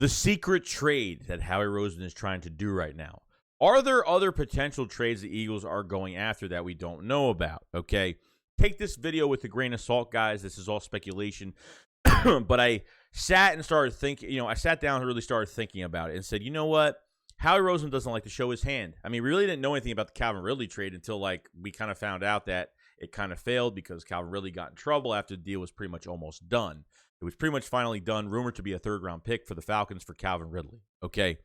the secret trade that Howie Roseman is trying to do right now. Are there other potential trades the Eagles are going after that we don't know about? Okay. Take this video with a grain of salt, guys. This is all speculation. But I sat and started thinking, I sat down and really started thinking about it and said, you know what? Howie Roseman doesn't like to show his hand. I mean, we really didn't know anything about the Calvin Ridley trade until we kind of found out that it kind of failed because Calvin Ridley got in trouble after the deal was pretty much almost done. It was pretty much finally done, rumored to be a third-round pick for the Falcons for Calvin Ridley. Okay.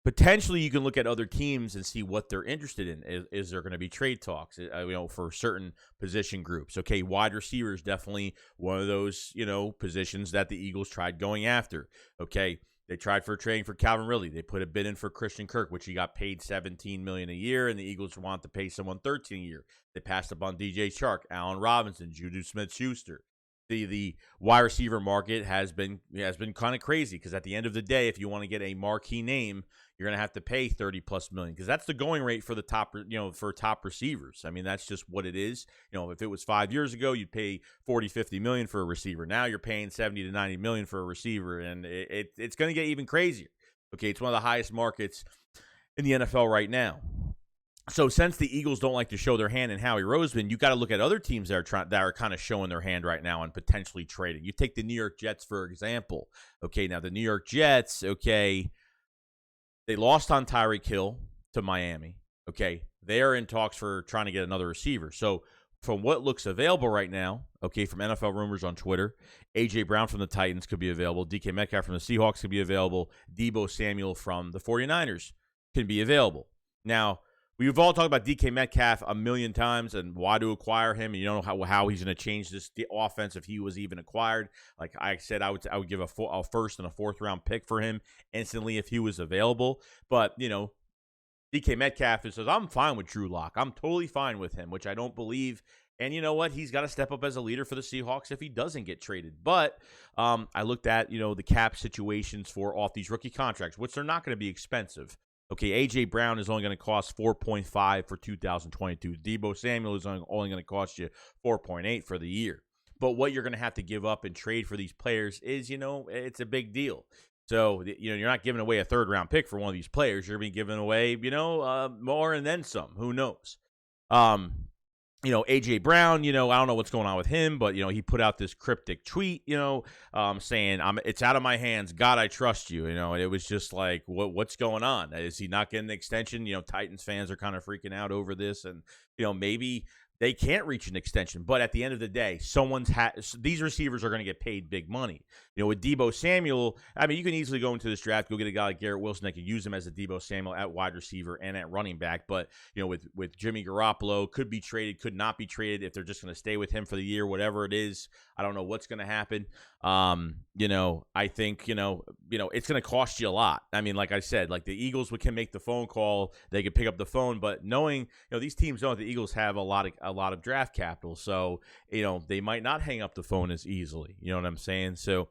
Potentially, you can look at other teams and see what they're interested in. Is there going to be trade talks, for certain position groups? Okay, wide receiver is definitely one of those, positions that the Eagles tried going after. Okay, they tried for trading for Calvin Ridley. They put a bid in for Christian Kirk, which he got paid $17 million a year, and the Eagles want to pay someone $13 million a year. They passed up on DJ Chark, Allen Robinson, Juju Smith-Schuster. The wide receiver market has been kind of crazy because at the end of the day, if you want to get a marquee name, you're going to have to pay $30+ million because that's the going rate for the top, for top receivers. I mean, that's just what it is. If it was 5 years ago, you'd pay 40-50 million for a receiver. Now you're paying 70 to 90 million for a receiver, and it's going to get even crazier. Okay, it's one of the highest markets in the NFL right now. So since the Eagles don't like to show their hand in Howie Roseman, you got to look at other teams that are kind of showing their hand right now and potentially trading. You take the New York Jets, for example. Okay, now the New York Jets, they lost on Tyreek Hill to Miami. Okay, they are in talks for trying to get another receiver. So from what looks available right now, from NFL Rumors on Twitter, A.J. Brown from the Titans could be available. DK Metcalf from the Seahawks could be available. Deebo Samuel from the 49ers can be available. Now, we've all talked about DK Metcalf a million times and why to acquire him. And you don't know how he's going to change this offense if he was even acquired. Like I said, I would give a first and a fourth-round pick for him instantly if he was available. But, DK Metcalf says, I'm fine with Drew Lock. I'm totally fine with him, which I don't believe. And you know what? He's got to step up as a leader for the Seahawks if he doesn't get traded. But I looked at, the cap situations for off these rookie contracts, which they're not going to be expensive. Okay, A.J. Brown is only going to cost $4.5 for 2022. Deebo Samuel is only going to cost you $4.8 for the year. But what you're going to have to give up and trade for these players is, it's a big deal. So, you're not giving away a third-round pick for one of these players. You're going to be giving away, more and then some. Who knows? A.J. Brown, I don't know what's going on with him, but, he put out this cryptic tweet, saying, it's out of my hands. God, I trust you. And it was just like, what's going on? Is he not getting an extension? Titans fans are kind of freaking out over this. And, maybe they can't reach an extension. But at the end of the day, these receivers are going to get paid big money. With Deebo Samuel, I mean, you can easily go into this draft, go get a guy like Garrett Wilson that could use him as a Deebo Samuel at wide receiver and at running back. But, with Jimmy Garoppolo, could be traded, could not be traded if they're just going to stay with him for the year, whatever it is. I don't know what's going to happen. I think, it's going to cost you a lot. I mean, like I said, like the Eagles can make the phone call. They could pick up the phone, but knowing, these teams know the Eagles have a lot of draft capital. So, they might not hang up the phone as easily. You know what I'm saying? So,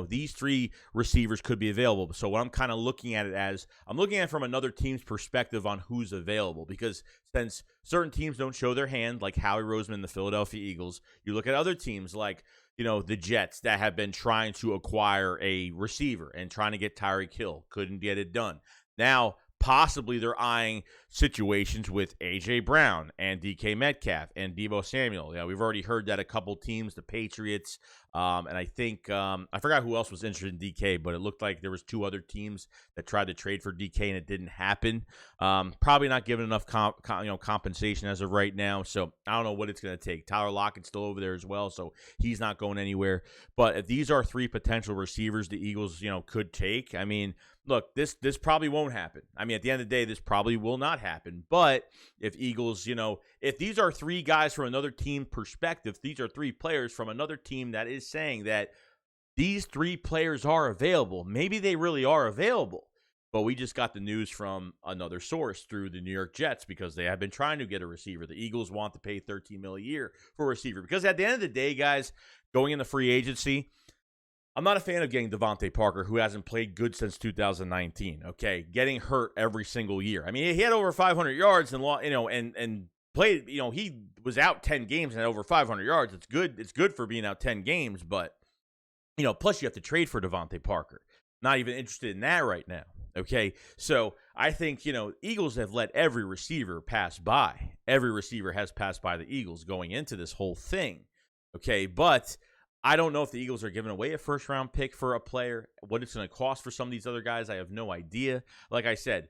these three receivers could be available. So what I'm kind of looking at it as, I'm looking at it from another team's perspective on who's available, because since certain teams don't show their hand, like Howie Roseman and the Philadelphia Eagles, you look at other teams like, the Jets that have been trying to acquire a receiver and trying to get Tyreek Hill, couldn't get it done. Now, possibly they're eyeing situations with A.J. Brown and DK Metcalf and Deebo Samuel. Yeah, we've already heard that a couple teams, the Patriots, and I think I forgot who else was interested in DK, but it looked like there was two other teams that tried to trade for DK and it didn't happen. Probably not given enough compensation as of right now, so I don't know what it's going to take. Tyler Lockett's still over there as well, so he's not going anywhere. But if these are three potential receivers the Eagles could take, I mean, look, this probably won't happen. I mean, at the end of the day, this probably will not happen. But if Eagles, if these are three guys from another team perspective, these are three players from another team that is saying that these three players are available. Maybe they really are available. But we just got the news from another source through the New York Jets because they have been trying to get a receiver. The Eagles want to pay $13 million a year for a receiver. Because at the end of the day, guys, going into free agency, I'm not a fan of getting Devontae Parker, who hasn't played good since 2019. Okay, getting hurt every single year. I mean, he had over 500 yards and played. He was out 10 games and had over 500 yards. It's good. It's good for being out 10 games, but plus you have to trade for Devontae Parker. Not even interested in that right now. Okay, so I think, Eagles have let every receiver pass by. Every receiver has passed by the Eagles going into this whole thing. Okay, but I don't know if the Eagles are giving away a first-round pick for a player. What it's going to cost for some of these other guys, I have no idea. Like I said,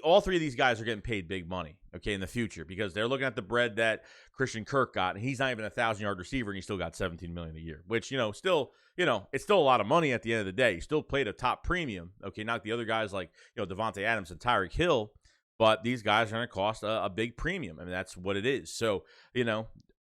all three of these guys are getting paid big money, okay, in the future, because they're looking at the bread that Christian Kirk got, and he's not even a 1,000-yard receiver, and he still got $17 million a year, which, still, it's still a lot of money at the end of the day. He still played a top premium, okay, not the other guys like, Devontae Adams and Tyreek Hill, but these guys are going to cost a big premium. I mean, that's what it is. So,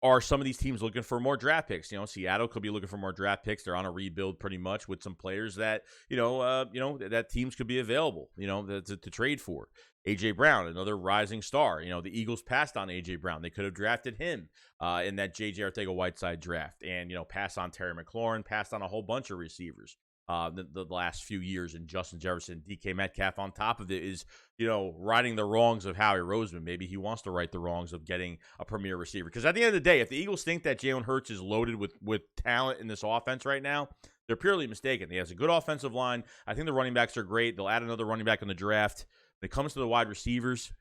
are some of these teams looking for more draft picks? Seattle could be looking for more draft picks. They're on a rebuild pretty much with some players that, that teams could be available, to trade for. A.J. Brown, another rising star. The Eagles passed on A.J. Brown. They could have drafted him in that J.J. Arcega-Whiteside draft and, passed on Terry McLaurin, passed on a whole bunch of receivers the last few years, and Justin Jefferson, DK Metcalf on top of it is, righting the wrongs of Howie Roseman. Maybe he wants to right the wrongs of getting a premier receiver. Because at the end of the day, if the Eagles think that Jalen Hurts is loaded with talent in this offense right now, they're purely mistaken. He has a good offensive line. I think the running backs are great. They'll add another running back in the draft. When it comes to the wide receivers,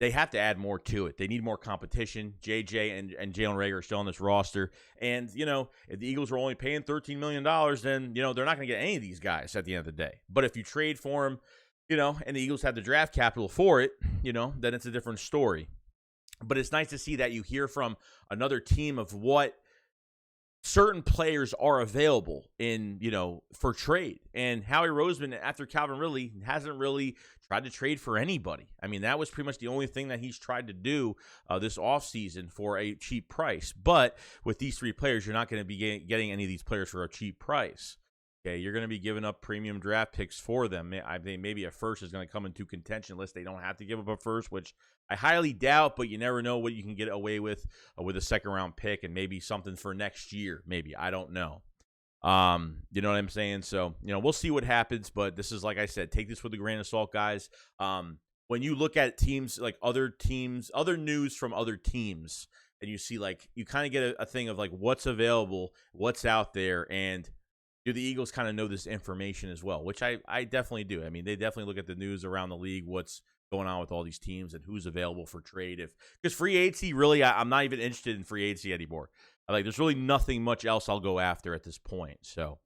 they have to add more to it. They need more competition. JJ and Jalen Reagor are still on this roster. And, if the Eagles are only paying $13 million, then, they're not going to get any of these guys at the end of the day. But if you trade for them, and the Eagles have the draft capital for it, then it's a different story. But it's nice to see that you hear from another team of what certain players are available in, for trade. And Howie Roseman, after Calvin Ridley, hasn't really tried to trade for anybody. I mean, that was pretty much the only thing that he's tried to do this offseason for a cheap price. But with these three players, you're not going to be getting any of these players for a cheap price. Okay, you're going to be giving up premium draft picks for them. I think maybe a first is going to come into contention unless they don't have to give up a first, which I highly doubt, but you never know what you can get away with a second-round pick and maybe something for next year. Maybe. I don't know. You know what I'm saying? So, we'll see what happens, but this is, like I said, take this with a grain of salt, guys. When you look at teams, like other news from other teams, and you see, like, you kind of get a thing of, like, what's available, what's out there, and do the Eagles kind of know this information as well, which I definitely do. I mean, they definitely look at the news around the league, what's going on with all these teams and who's available for trade. Because free agency, really, I'm not even interested in free agency anymore. There's really nothing much else I'll go after at this point. So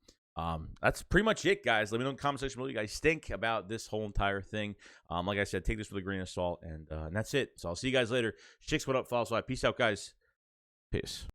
that's pretty much it, guys. Let me know in the comment section what you guys think about this whole entire thing. Like I said, take this with a grain of salt, and that's it. So I'll see you guys later. SHAKESQUAD up, follow, so peace out, guys. Peace.